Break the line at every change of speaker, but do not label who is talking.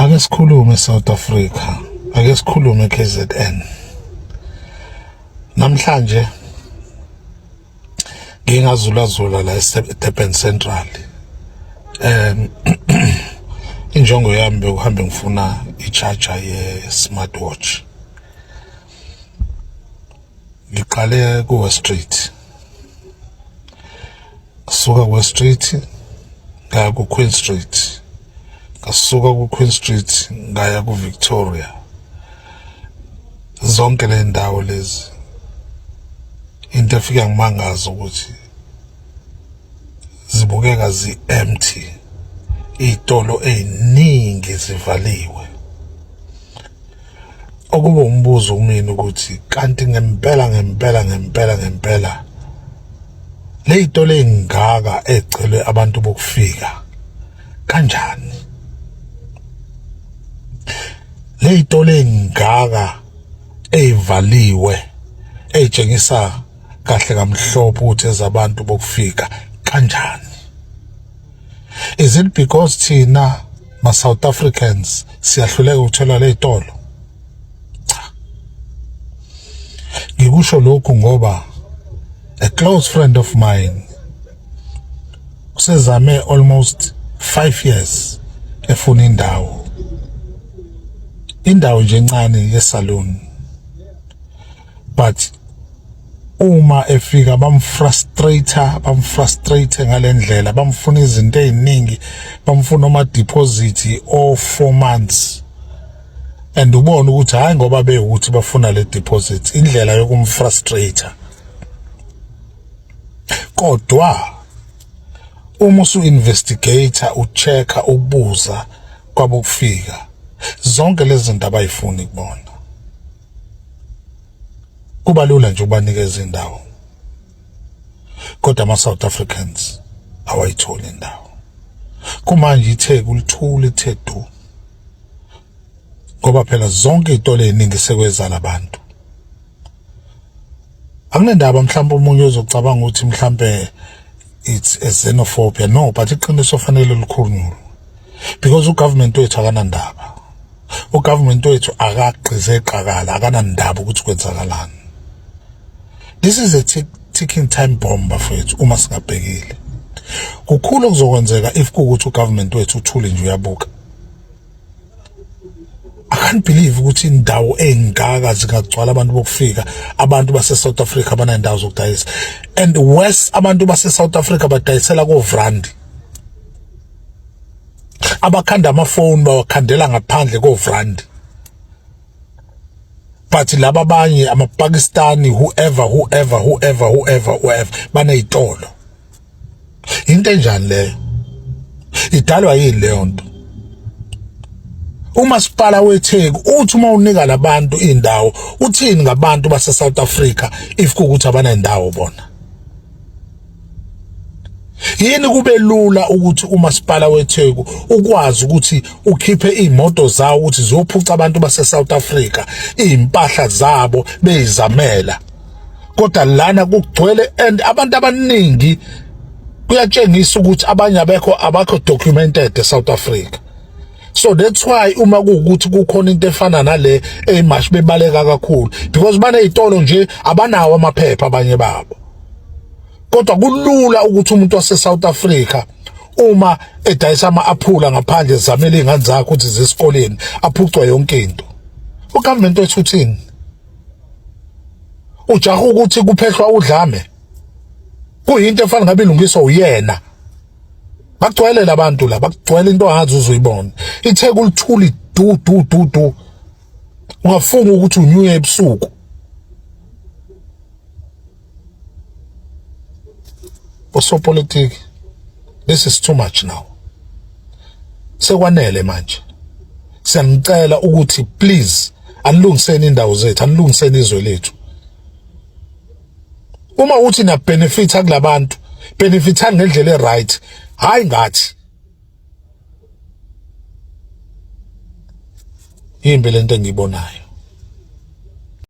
Ake sikhulume South Africa, ake sikhulume KZN. Namhlanje ngingazulazula la eDurban Central. Injongo yami bekuhambe ngifuna i-charger ye-smartwatch. Ngiqale ku-West Street. Ngasuka ku-West Street ngaya ku-Queen Street. Ngasuka ku-Queen Street ngaya ku-Victoria. Zonke le ndawo lezi into efika ngimangaza ukuthi zibukeka zi-empty. Izitolo eziningi zivaliwe. Okuba umbuzo kumina ukuthi kanti ngempela le izitolo ezingaka ecelwe abantu bokufika kanjani? Le izitolo ezingaka ezivaliwe ezitshengisa kahle kamhlophe ukuthi ezabantu bokufika kanjani? Is it because thina ma-South Africans siyahluleka ukuthola le izitolo? Cha. Ngikusho lokhu ngoba a close friend of mine usezame almost 5 years efuna indawo nje encane ye-salon, but uma efika bamfrustrate ngalendlela, bamfuna izinto eziningi, bamfuna ama-deposit o 4 months, and ubona ukuthi hayi ngoba bekuthi bafuna le deposit indlela yokumfrustrate. Kodwa uma usu-investigator, uchecker, ubuza kwabokufika, zonke lezi zinto abayifuni kubona. Kuba lula nje ubanikeza indawo, kodwa ama-South Africans awayitholi indawo. Kumanje iTheku ulithule ithe du, ngoba phela zonke izitolo eziningi sekweza labantu. Akunendaba mhlawumbe omunye uzocabanga ukuthi mhlawumbe it's a xenophobia. No, but iqiniso fanele likhulunywe, because ugovernment wethu akanandaba. Ugovernment wethu akagqize eqakala, akanandaba ukuthi kwenzakalani. This is a ticking time bomb bafethu uma singabhekile. Kukhulu okuzokwenzeka if kuukuthi ugovernment wethu uthule nje uyabuka. I can't believe ukuthi indawo engaka zingagcwala abantu bokufika, abantu base South Africa abanendawo zokudayisa. And worse, abantu base South Africa badayisela koVrandi. Abakhanda amafoni bawakhandela ngaphandle koVrandi. But laba abanye ama-Pakistani, whoever banezitolo. Into enjani leyo? Idalwa yini leyo nto? Umasipala weTheku uthi uma unika labantu indawo, uthini ngabantu base South Africa if kuukuthi abanendawo bona? Yini kube lula ukuthi umasipala weTheku ukwazi ukuthi ukhiphe izimoto zawo ukuthi ziyophuca abantu base South Africa, izimpahla zabo bezamela, kodwa lana kugcwele and abantu abaningi kuyatshengisa ukuthi abanye abakho documented eSouth Africa. So that's why uma kuukuthi kukhona into efana nale eyimashi bebaleka kakhulu, because banezitolo nje abanawo amaphepha abanye babo. Kodwa kulula ukuthi umuntu wase South Africa uma edayisa ama-aphula ngaphandle zamele izingane zakhe ukuthi zesikoleni aphucwe yonke into. Ugovernment wethu uthini? Ujaha ukuthi kuphehlwa udlame? Kuyinto efana ngabe ilungiswa uyena. Bagcwele labantu la, bagcwele into angazi uzoyibona. iTheku lithuli du. Ungafunga ukuthi unyuye ebusuku. Osopolitiki, this is too much now. Sekwanele manje. Siyanicela ukuthi please anilungiseni indawo zethu, anilungiseni izwe lethu. Uma uthi na benefita kulabantu, benefita ngendlela eright, hayi ngathi. Yimbi lento engiyibonayo.